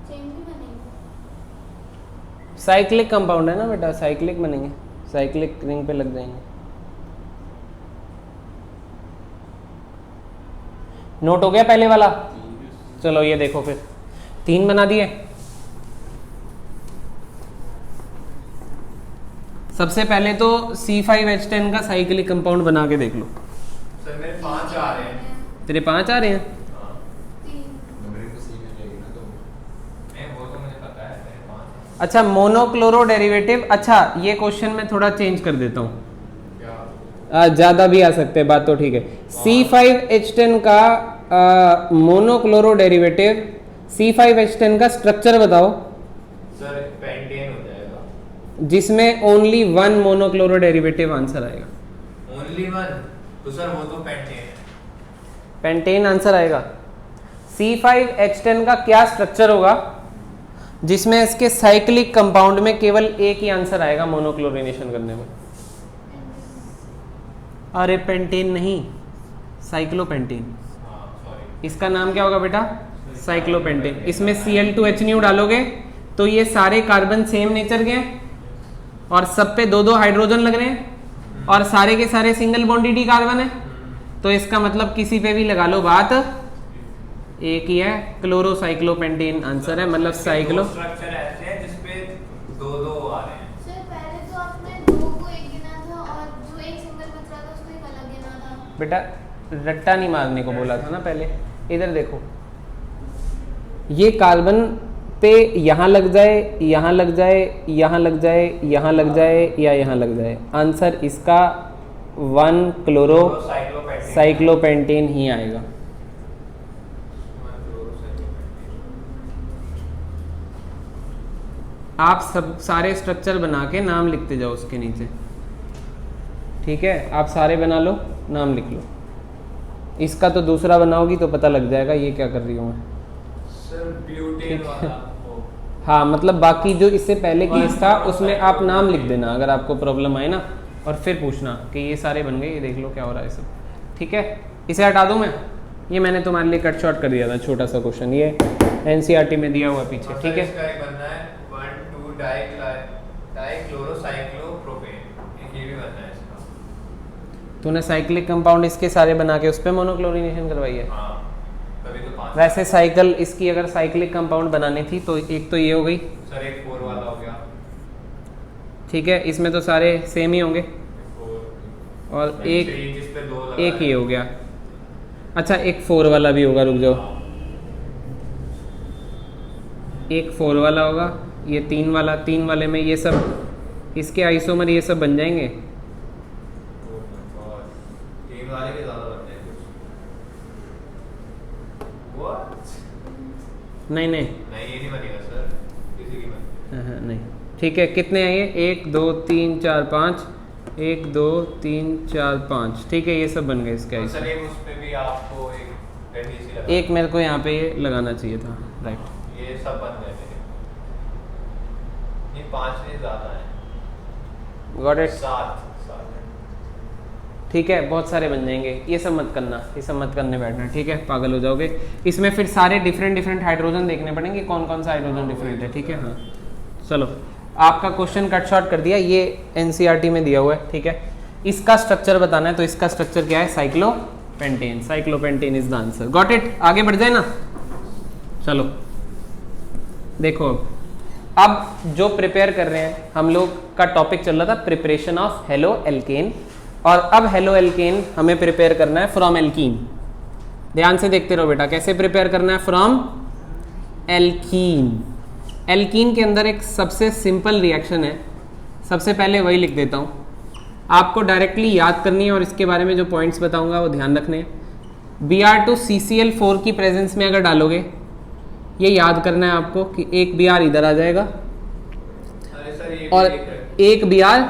[SPEAKER 5] चेन भी बनेगी।
[SPEAKER 1] साइक्लिक कंपाउंड है ना बेटा, साइक्लिक बनेंगे, साइक्लिक रिंग पे लग जाएंगे। नोट हो गया पहले वाला? चलो ये देखो फिर 3 बना दिए। सबसे पहले तो C5H10 का साइक्लिक कंपाउंड बना के देख लो।
[SPEAKER 2] सर मेरे 5 आ रहे हैं।
[SPEAKER 1] तेरे 5 आ रहे हैं?
[SPEAKER 2] हाँ।
[SPEAKER 5] 3
[SPEAKER 4] नंबरिंग तो सी में जाएगी ना तो
[SPEAKER 2] नहीं वो तो मुझे पता है मेरे 5 हैं।
[SPEAKER 1] अच्छा मोनोक्लोरो डेरिवेटिव। अच्छा ये क्वेश्चन मैं थोड़ा चेंज कर देता हूँ,
[SPEAKER 2] क्या
[SPEAKER 1] ज़्यादा भी आ सकते हैं, बात तो ठीक है। C5H10 का मोनोक्लोरो डेरिवेटिव, C5H10 का स्ट्रक्चर बताओ
[SPEAKER 2] सर पेंटेन हो जाएगा।
[SPEAKER 1] जिसमें ओनली 1 मोनोक्लोरो डेरिवेटिव आंसर आएगा।
[SPEAKER 2] ओनली 1 तो सर वो तो पेंटेन है।
[SPEAKER 1] पेंटेन आंसर आएगा। C5H10 का क्या स्ट्रक्चर होगा जिसमें इसके साइक्लिक कंपाउंड में केवल एक ही आंसर आएगा मोनोक्लोरिनेशन करने में? अरे पेंटेन नहीं, साइक्लोपेंटेन।
[SPEAKER 2] हाँ सॉरी।
[SPEAKER 1] इसका नाम क्या होगा बेटा? साइक्लोपेंटेन। इसमें Cl2H न्यू डालोगे तो ये सारे कार्बन सेम नेचर के हैं और सब पे 2-2 हाइड्रोजन लग रहे हैं और सारे के सारे सिंगल बॉन्डेड कार्बन है, तो इसका मतलब किसी पे भी लगा लो बात एक ही है, क्लोरोसाइक्लोपेंटेन आंसर है, मतलब साइक्लो।
[SPEAKER 2] स्ट्रक्चर ऐसे है जिसपे 2-2 आ रहे हैं।
[SPEAKER 5] सर पहले तो आपने 2 को एक गिना था और जो एक सिंगल बच रहा था उसको एक अलग गिना था।
[SPEAKER 1] बेटा रट्टा नहीं मारने को बोला था ना पहले। इधर देखो, ये कार्बन पे यहाँ लग जाए, यहाँ लग जाए, यहाँ लग जाए, यहाँ लग जाए या यहाँ लग जाए, आंसर इसका 1 क्लोरो साइक्लोपेंटेन ही आएगा। आप सब सारे स्ट्रक्चर बना के नाम लिखते जाओ उसके नीचे, ठीक है? आप सारे बना लो, नाम लिख लो। इसका तो दूसरा बनाओगी तो पता लग जाएगा ये क्या कर रही हूँ मैं।
[SPEAKER 2] सर ब्यूटेन वाला वो।
[SPEAKER 1] हाँ मतलब बाकी जो इससे पहले केस था उसमें आप नाम लिख देना अगर आपको प्रॉब्लम आए ना, और फिर पूछना कि ये सारे बन गए, ये देख लो क्या हो रहा है सब, ठीक है? इसे हटा दूँ मैं? ये मैंने तुम्हारे लिए कट शॉर्ट कर दिया था, छोटा सा क्वेश्चन, ये NCERT में दिया हुआ है पीछे, ठीक है?
[SPEAKER 2] इसका एक बनना है 1,2 डाइक्लोरोसाइक्लोप्रोपेन, ये भी बनना है इसका।
[SPEAKER 1] तूने साइक्लिक कंपाउंड इसके सारे बना के उस पर मोनोक्लोरिनेशन करवाई है?
[SPEAKER 2] हाँ तभी तो 5।
[SPEAKER 1] वैसे साइकिल इसकी अगर साइक्लिक कंपाउंड बनानी थी तो एक तो ये हो गई,
[SPEAKER 2] सर एक 4 वाला हो गया।
[SPEAKER 1] ठीक है? इसमें तो सारे सेम ही होंगे
[SPEAKER 2] 4
[SPEAKER 1] और एक
[SPEAKER 2] जिस पे 2 लगा
[SPEAKER 1] एक ही हो गया। अच्छा एक 4 वाला भी होगा, रुक जाओ, एक 4 वाला होगा, ये 3 वाला, 3 वाले में ये सब इसके आइसोमर ये सब बन जाएंगे।
[SPEAKER 2] 3 वाले के ज़्यादा बनते हैं कुछ। What?
[SPEAKER 1] नहीं नहीं,
[SPEAKER 2] नहीं ये नहीं बनेगा सर, किसी की बनती है।
[SPEAKER 1] हाँ, नहीं, ठीक है। कितने हैं ये? 1 2 3 4 5, 1 2 3 4 5, ठीक है? ये सब बन गए इसके
[SPEAKER 2] और
[SPEAKER 1] आइसोमर।
[SPEAKER 2] सर एक उस पे भी आपको एक एडीसी लगा।
[SPEAKER 1] एक मेरे को यहाँ पे ये लगाना चाहिए था, राइट?
[SPEAKER 2] ये सब बन गए मेरे। ये 5 से ज़्यादा है।
[SPEAKER 1] Got it?
[SPEAKER 2] 7
[SPEAKER 1] ठीक है, बहुत सारे बन जाएंगे। ये सब मत करना, ये सब मत करने बैठना, ठीक है? पागल हो जाओगे। इसमें फिर सारे डिफरेंट हाइड्रोजन देखने पड़ेंगे, कौन कौन सा हाइड्रोजन डिफरेंट है, ठीक है? हाँ चलो, आपका क्वेश्चन कट शॉर्ट कर दिया, ये NCERT में दिया हुआ है, ठीक है? इसका स्ट्रक्चर बताना है, तो इसका स्ट्रक्चर क्या है? Cyclopentane. Cyclopentane is the answer. Got it? आगे बढ़ जाए ना? चलो देखो, अब जो प्रिपेयर कर रहे हैं हम लोग का टॉपिक चल रहा था प्रिपरेशन ऑफ हेलो एल्केन, और अब हेलो एल्केन हमें प्रिपेयर करना है फ्रॉम एल्कीन। ध्यान से देखते रहो बेटा, कैसे प्रिपेयर करना है फ्रॉम एल्कीन। एल्कीन के अंदर एक सबसे सिंपल रिएक्शन है, सबसे पहले वही लिख देता हूँ, आपको डायरेक्टली याद करनी है और इसके बारे में जो पॉइंट्स बताऊंगा वो ध्यान रखने हैं। Br2CCl4 की प्रेजेंस में अगर डालोगे, ये याद करना है आपको कि एक Br इधर आ जाएगा
[SPEAKER 2] अरे सर ये
[SPEAKER 1] और
[SPEAKER 2] भी
[SPEAKER 1] एक Br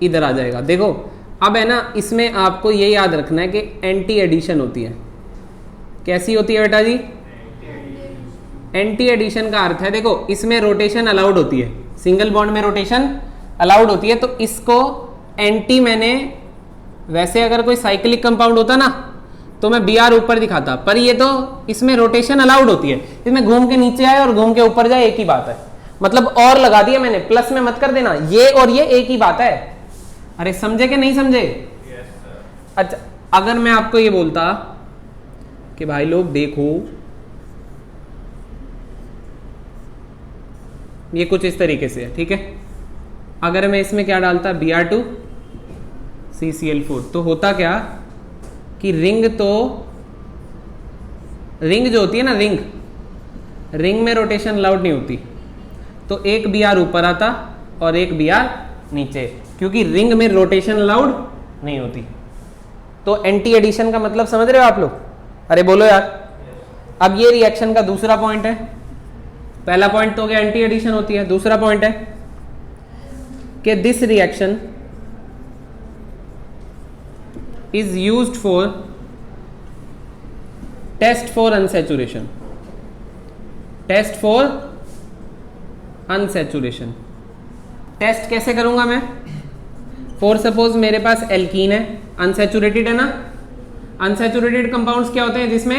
[SPEAKER 1] इधर आ जाएगा। देखो अब है ना, इसमें आपको ये याद रखना है कि एंटी एडिशन होती है। कैसी होती है बेटा जी? एंटी एडिशन का अर्थ है, देखो इसमें रोटेशन अलाउड होती है, सिंगल बॉन्ड में रोटेशन अलाउड होती है, तो इसको एंटी मैंने, वैसे अगर कोई साइक्लिक कंपाउंड होता ना तो मैं बी आर ऊपर दिखाता, पर ये तो इसमें रोटेशन अलाउड होती है, इसमें घूम के नीचे आए और घूम के ऊपर जाए एक ही बात है, मतलब और लगा दिया मैंने, प्लस में मत कर देना, ये और ये एक ही बात है। अरे समझे कि नहीं समझे?
[SPEAKER 2] Yes sir.
[SPEAKER 1] अच्छा अगर मैं आपको ये बोलता कि भाई लोग देखो ये कुछ इस तरीके से है, ठीक है, अगर मैं इसमें क्या डालता Br2 CCl4, तो होता क्या कि रिंग जो होती है ना, रिंग में रोटेशन अलाउड नहीं होती, तो एक Br ऊपर आता और एक Br नीचे, क्योंकि रिंग में रोटेशन अलाउड नहीं होती। तो एंटी एडिशन का मतलब समझ रहे हो आप लोग? अरे बोलो यार। अब ये रिएक्शन का दूसरा पॉइंट है, पहला पॉइंट तो क्या एंटी एडिशन होती है, दूसरा पॉइंट है कि this reaction is used for test for unsaturation, test for unsaturation. Test कैसे करूंगा मैं? फॉर सपोज मेरे पास एल्कीन है, अनसैचुरेटेड है ना, अनसैचुरेटेड कंपाउंड्स क्या होते हैं जिसमें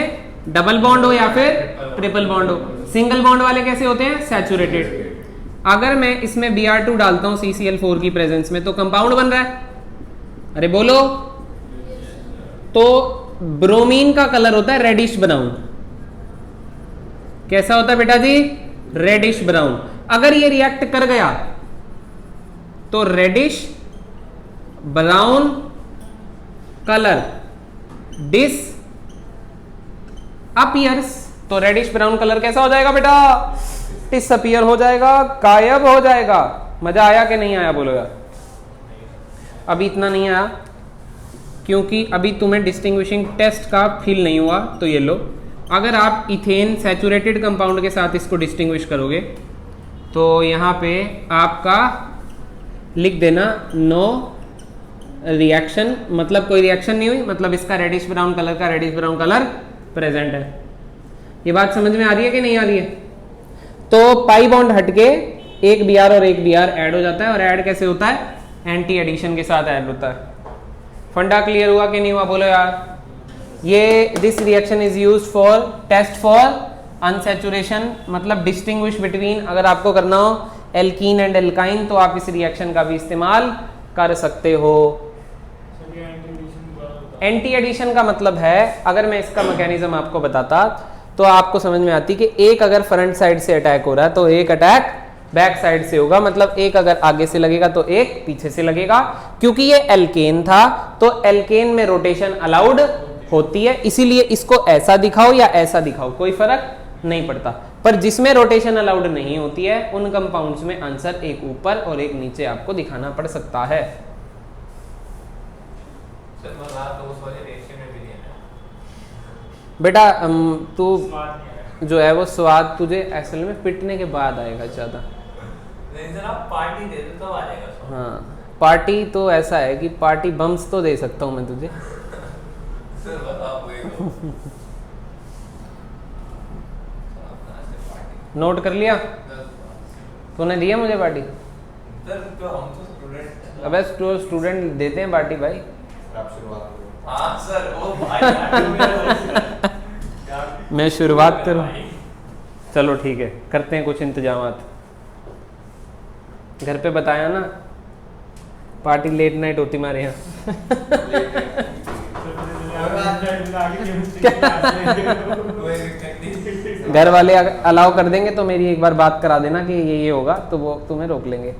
[SPEAKER 1] डबल बॉन्ड हो या फिर ट्रिपल बॉन्ड हो, सिंगल बॉन्ड वाले कैसे होते हैं? सैचुरेटेड। अगर मैं इसमें Br2 डालता हूं CCl4 की प्रेजेंस में तो कंपाउंड बन रहा है, अरे बोलो। तो ब्रोमीन का कलर होता है रेडिश ब्राउन, कैसा होता है बेटा जी? Reddish brown. अगर ये रिएक्ट कर गया तो reddish brown colour disappears, तो रेडिश ब्राउन कलर कैसा हो जाएगा बेटा? डिसअपीयर हो जाएगा, गायब हो जाएगा। मजा आया कि नहीं आया बोलो यार? अभी इतना नहीं आया क्योंकि अभी तुम्हें डिस्टिंग्विशिंग टेस्ट का फील नहीं हुआ, तो ये लो, अगर आप इथेन सैचुरेटेड कंपाउंड के साथ इसको डिस्टिंग्विश करोगे तो यहाँ पे आपका लिख देना नो रिएक्शन, मतलब कोई रिएक्शन नहीं हुई, मतलब इसका रेडिश ब्राउन कलर प्रेजेंट है। ये बात समझ में आ रही है कि नहीं आ रही है? तो पाई बॉन्ड हटके एक Br और एक Br ऐड हो जाता है, और ऐड कैसे होता है? एंटी एडिशन के साथ ऐड होता है। फंडा क्लियर हुआ कि नहीं हुआ बोलो यार? ये this reaction is used for test for unsaturation, मतलब डिस्टिंग्विश बिटवीन, अगर आपको करना हो एल्कीन एंड एल्काइन तो आप इस रिएक्शन का भी इस्तेमाल कर सकते हो। एंटी एडिशन का मतलब है, अगर मैं इसका मैकेनिज्म आपको बताता तो आपको समझ में आती कि एक अगर फ्रंट साइड से अटैक हो रहा है तो एक अटैक बैक साइड से होगा, मतलब एक अगर आगे से लगेगा तो एक पीछे से लगेगा। क्योंकि ये एल्केन था तो एल्केन में रोटेशन अलाउड होती है, इसीलिए इसको ऐसा दिखाओ या ऐसा दिखाओ कोई फर्क नहीं पड़ता। पर जिसमें रोटेशन अलाउड नहीं होती है उन कंपाउंड्स में आंसर एक ऊपर और एक नीचे आपको दिखाना पड़ सकता है। बेटा तू जो है वो स्वाद तुझे असल में पिटने के बाद आएगा ज्यादा।
[SPEAKER 2] पार्टी दे दो तब आ जाएगा स्वाद।
[SPEAKER 1] हाँ पार्टी तो ऐसा है कि पार्टी बम्स तो दे सकता हूँ मैं तुझे।
[SPEAKER 2] सर बताओ
[SPEAKER 1] नोट कर लिया? तूने दिया मुझे पार्टी?
[SPEAKER 2] सर तो हम तो स्टूडेंट।
[SPEAKER 1] अबे स्टूडेंट देते हैं पार्टी भाई।
[SPEAKER 4] आप शुरुआत करो।
[SPEAKER 2] हाँ सर ओ भाई
[SPEAKER 1] मैं शुरुआत करूँ? चलो ठीक है, करते हैं कुछ इंतजामात। घर पे बताया ना पार्टी लेट नाइट होती हमारे यहाँ। घर वाले अलाउ कर देंगे तो मेरी एक बार बात करा देना कि ये होगा तो वो तुम्हें रोक लेंगे।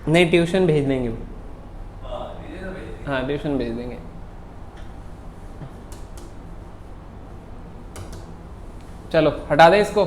[SPEAKER 1] नहीं ट्यूशन भेज देंगे वो। हाँ ट्यूशन भेज देंगे। चलो हटा दे इसको।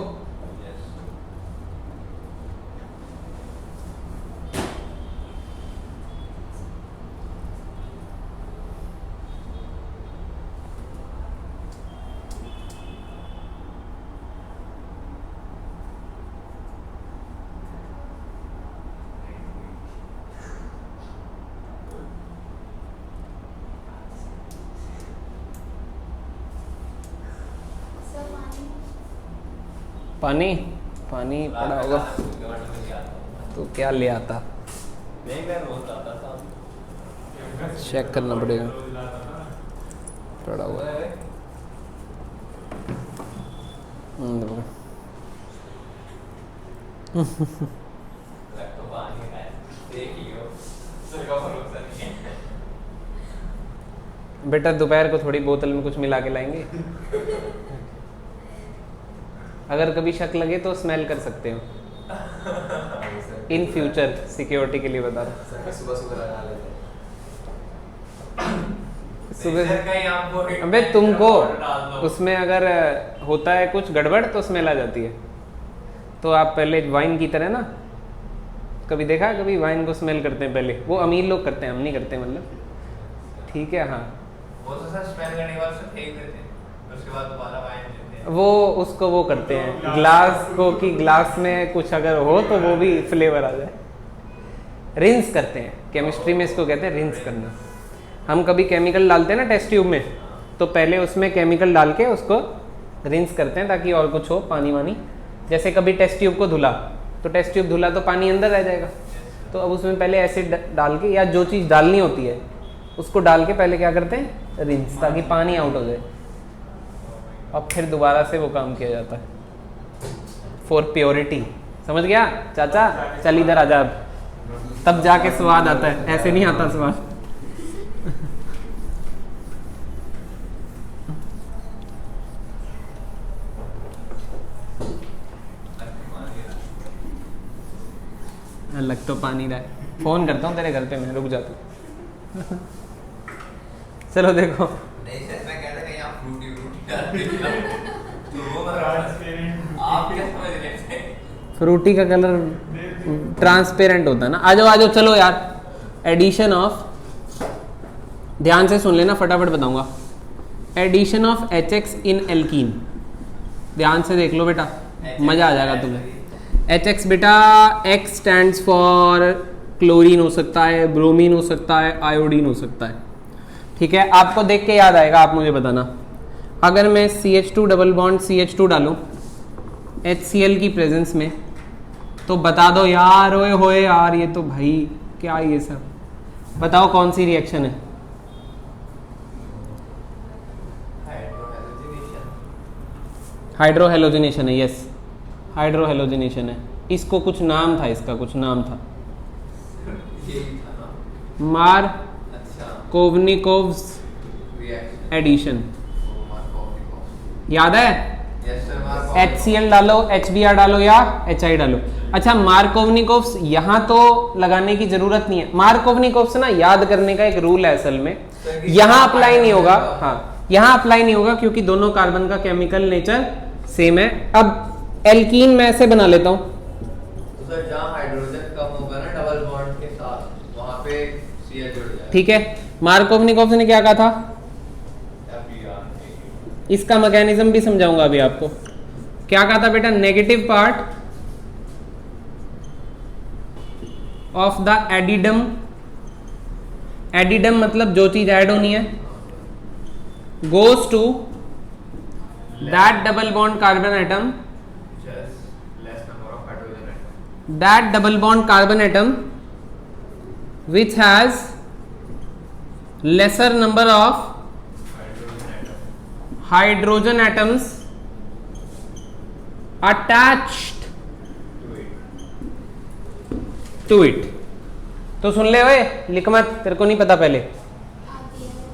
[SPEAKER 1] पानी पानी पड़ा होगा तो क्या ले आता। चेक करना पड़ेगा, पड़ा हुआ है। देखो। बेटा दोपहर को थोड़ी बोतल में कुछ मिला के लाएंगे। अगर कभी शक लगे तो स्मेल कर सकते हो इन फ्यूचर, सिक्योरिटी के लिए बता रहा हूँ।
[SPEAKER 4] सुबह सुबह लगा लेते हैं।
[SPEAKER 1] सुबह
[SPEAKER 2] नेचर का ही आपको hit
[SPEAKER 1] अबे
[SPEAKER 2] करके
[SPEAKER 1] तुमको
[SPEAKER 2] powder डाल दो।
[SPEAKER 1] उसमें अगर होता है कुछ गड़बड़ तो स्मेल आ जाती है। तो आप पहले वाइन की तरह ना, कभी देखा है कभी वाइन को स्मेल करते हैं पहले, वो अमीर लोग करते हैं, हम नहीं करते मतलब। ठीक है हाँ,
[SPEAKER 2] वो तो सर स्मेल करने के बाद उसे फेंक देते हैं, उसके बाद दोबारा वाइन देते हैं।
[SPEAKER 1] वो उसको वो करते हैं ग्लास को, कि ग्लास में कुछ अगर हो तो वो भी फ्लेवर आ जाए। रिंस करते हैं, केमिस्ट्री में इसको कहते हैं रिंस करना। हम कभी केमिकल डालते हैं ना टेस्ट ट्यूब में, तो पहले उसमें केमिकल डाल के उसको रिंस करते हैं ताकि और कुछ हो, पानी वानी। जैसे कभी टेस्ट ट्यूब को धुला, तो टेस्ट ट्यूब धुला तो पानी अंदर रह जाएगा, तो अब उसमें पहले एसिड डाल के, या जो चीज़ डालनी होती है उसको डाल के पहले क्या करते हैं, रिंस, ताकि पानी आउट हो जाए, और फिर दोबारा से वो काम किया जाता है फॉर प्योरिटी। समझ गया चाचा? चल इधर आजा, अब तब जाके स्वाद आता है, ऐसे नहीं आता स्वाद। लग तो पानी रहा है, फोन करता हूँ तेरे घर पे, मैं रुक जाता हूँ। चलो देखो,
[SPEAKER 2] नहीं सर, मैं कह रहा था कहीं आप फ्रूटी डाल देंगे तो वो
[SPEAKER 3] ट्रांसपेरेंट
[SPEAKER 2] आप क्या समझ रहे थे?
[SPEAKER 1] फ्रूटी का कलर ट्रांसपेरेंट होता है ना। आ जाओ आ जाओ, चलो यार। एडिशन ऑफ, ध्यान से सुन लेना, फटाफट बताऊंगा। Addition of HX in alkene, ध्यान से देख लो बेटा, मजा आ जाएगा तुम्हें। HX बेटा, X स्टैंड्स फॉर क्लोरीन हो सकता है, ब्रोमीन हो सकता है, आयोडीन हो सकता है। ठीक है, आपको देख के याद आएगा, आप मुझे बताना। अगर मैं CH2 डबल बॉन्ड CH2 डालूं HCl की प्रेजेंस में, तो बता दो यार, ओए होए यार, ये तो भाई क्या ये सब, बताओ कौन सी रिएक्शन है? हाइड्रोहेलोजिनेशन है। यस, हाइड्रोहेलोजिनेशन है। इसको कुछ नाम था, इसका कुछ नाम था,
[SPEAKER 2] यही था ना?
[SPEAKER 1] मार
[SPEAKER 2] अच्छा,
[SPEAKER 1] कोवनिकोव्स
[SPEAKER 2] रिएक्शन
[SPEAKER 1] एडिशन,
[SPEAKER 2] मार्कोव।
[SPEAKER 1] याद है?
[SPEAKER 2] Yes sir, Markov.
[SPEAKER 1] HCl डालो, HBr डालो या HI डालो। अच्छा, मार्कोवनिकोव्स यहाँ तो लगाने की जरूरत नहीं है। मार्कोवनिकोव्स ना याद करने का एक रूल है असल में, यहाँ अप्लाई नहीं होगा। हाँ, यहाँ अप्लाई नहीं होगा क्योंकि दोनों कार्बन का केमिकल नेचर सेम है। अब एल्कीन मैं ऐसे बना लेता हूँ,
[SPEAKER 2] तो सर जहाँ हाइड्रोजन कम होगा ना डबल बॉन्ड के साथ, वहाँ पे Cl जुड़ जाएगा।
[SPEAKER 1] ठीक है। मार्कोवनिकोव्स ने क्या कहा था,
[SPEAKER 2] FBr।
[SPEAKER 1] इसका मैकेनिज्म भी समझाऊंगा अभी आपको। क्या कहा था बेटा, negative part of the addendum, addendum मतलब जो चीज ऐड होनी है, goes to that double bond carbon atom,
[SPEAKER 2] Just less number of hydrogen atom।
[SPEAKER 1] that double bond carbon atom which has lesser number of hydrogen atoms attached to it। तो सुन ले ओए, लिख मत, तेरे को नहीं पता पहले।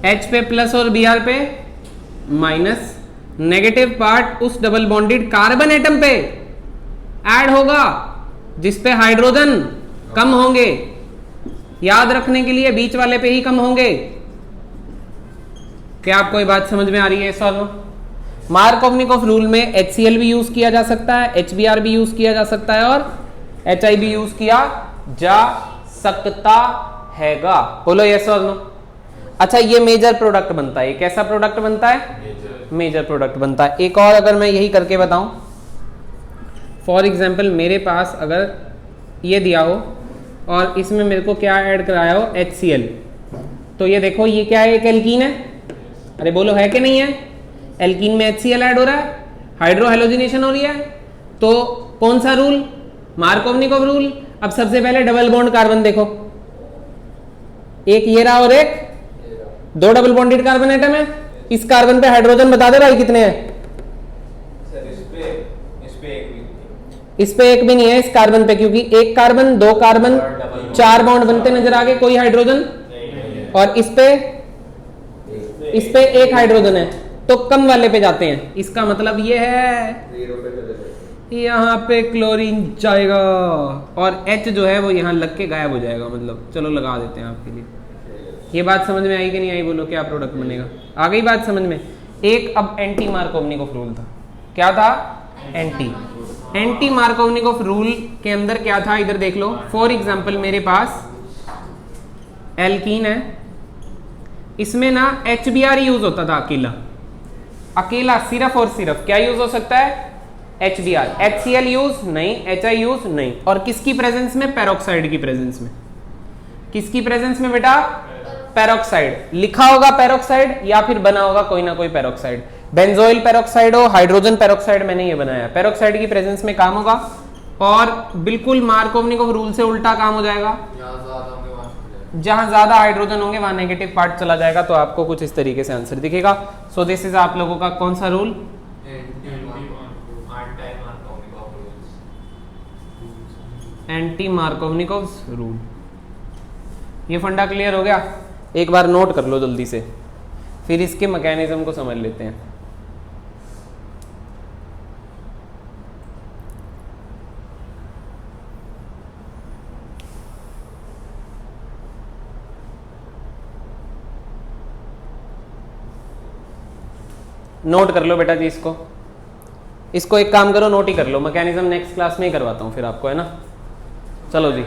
[SPEAKER 1] H पे प्लस और Br पे माइनस, नेगेटिव पार्ट उस डबल बॉन्डेड कार्बन एटम पे ऐड होगा जिस पे हाइड्रोजन कम होंगे। याद रखने के लिए बीच वाले पे ही कम होंगे। क्या आपको ये बात समझ में आ रही है? सॉल्व। मार्कोवनिकोव रूल में HCl भी यूज किया जा सकता है, HBr भी यूज किया जा सकता है, और HI भी यूज किया जा सकता हैगा। बोलो यस और नो। अच्छा, ये मेजर प्रोडक्ट बनता है। ये कैसा प्रोडक्ट बनता है? मेजर प्रोडक्ट बनता है। एक और अगर मैं यही करके बताऊं, फॉर एग्जाम्पल मेरे पास अगर ये दिया हो और इसमें मेरे को क्या ऐड कराया हो, HCl, तो ये देखो ये क्या है, एक एल्कीन है। अरे बोलो है कि नहीं है? एल्कीन में HCl ऐड हो रहा है, हाइड्रोहेलोजिनेशन हो रही है। तो कौन सा रूल? Markovnikov rule. अब सबसे पहले डबल बॉन्ड कार्बन देखो, एक ये रहा और एक दो डबल बॉन्डेड कार्बन एटम है। इस कार्बन पे हाइड्रोजन बता दे भाई कितने हैं?
[SPEAKER 4] सर इस पे एक भी नहीं।
[SPEAKER 1] इस पे एक भी नहीं है इस कार्बन पे, क्योंकि एक कार्बन दो कार्बन चार बॉन्ड बनते नजर आ गए, कोई हाइड्रोजन। और इस पे एक हाइड्रोजन है, तो कम वाले पे जाते हैं। इसका मतलब ये है
[SPEAKER 4] 0 पे चले जाते हैं।
[SPEAKER 1] यहाँ पे क्लोरीन जाएगा और H जो है वो यहाँ लग के गायब हो जाएगा। मतलब चलो लगा देते हैं आपके लिए। ये बात समझ में आई कि नहीं आई? बोलो क्या प्रोडक्ट बनेगा? आ गई बात समझ में? एक अब एंटी मार्कोवनिकोव रूल था। क्या था? एंटी मार्कोवनिकोव रूल के अंदर क्या था इधर देख लो। फॉर एग्जांपल मेरे पास एल्कीन है, इसमें ना HBr यूज होता था अकेला सिर्फ और सिर्फ। क्या यूज हो सकता है? HBr। HCl यूज नहीं, HI यूज नहीं। और किसकी प्रेजेंस में? पेरोक्साइड की प्रेजेंस में। किसकी प्रेजेंस में बेटा? पेरोक्साइड। लिखा होगा पेरोक्साइड या फिर बना होगा कोई ना कोई पेरोक्साइड। बेंजोइल पेरोक्साइड हो, हाइड्रोजन पेरोक्साइड, मैंने ये बनाया। पेरोक्साइड की प्रेजेंस में काम होगा और बिल्कुल मार्कोवनिकोव रूल से उल्टा काम हो जाएगा। जहां ज्यादा हाइड्रोजन होंगे वहां नेगेटिव पार्ट चला जाएगा। तो आपको कुछ इस तरीके से आंसर दिखेगा। सो दिस इज आप लोगों का कौन सा रूल? Anti Markovnikov rule. ये फंडा क्लियर हो गया? एक बार नोट कर लो जल्दी से, फिर इसके मैकेनिज्म को समझ लेते हैं। नोट कर लो बेटा जी इसको एक काम करो, नोट ही कर लो। मैकेनिज्म नेक्स्ट क्लास में ही करवाता हूँ फिर आपको, है ना? चलो जी।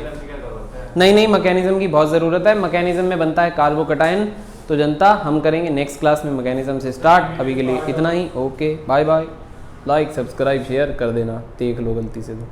[SPEAKER 1] नहीं, मैकेनिज्म की बहुत ज़रूरत है। मैकेनिज्म में बनता है कार्बोकटायन। तो जनता हम करेंगे नेक्स्ट क्लास में मैकेनिज्म से स्टार्ट। अभी के लिए इतना ही। Okay bye bye. Like subscribe share कर देना, देख लो गलती से तो।